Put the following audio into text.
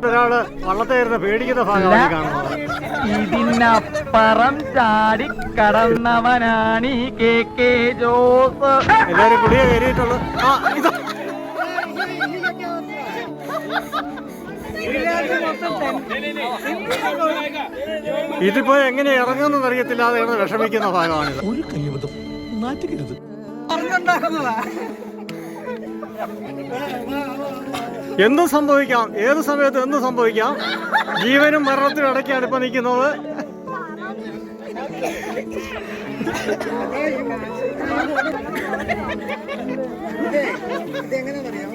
ഒരാള് വള്ളത്തേരുന്ന പേടിക്കുന്ന ഭാഗമാണ് കാണുന്നത്. ഇതിനപ്പുറം ചാടി കടന്നവനാണ് KK ജോസ്. എല്ലാരും കുടിയെ കയറിയിട്ടുള്ളു. ഇതിപ്പോ എങ്ങനെ ഇറങ്ങുമെന്ന് അറിയത്തില്ലാതെ വിഷമിക്കുന്ന ഭാഗമാണിത്. ഒരു കയ്യബദ്ധം നാറ്റുകരുത്. എന്തും സംഭവിക്കാം, ഏത് സമയത്ത് എന്തും സംഭവിക്കാം. ജീവനും മരണത്തിനും ഇടയ്ക്കാണ് ഇപ്പൊ നിൽക്കുന്നത്. ഇതെങ്ങനെ പറയാം?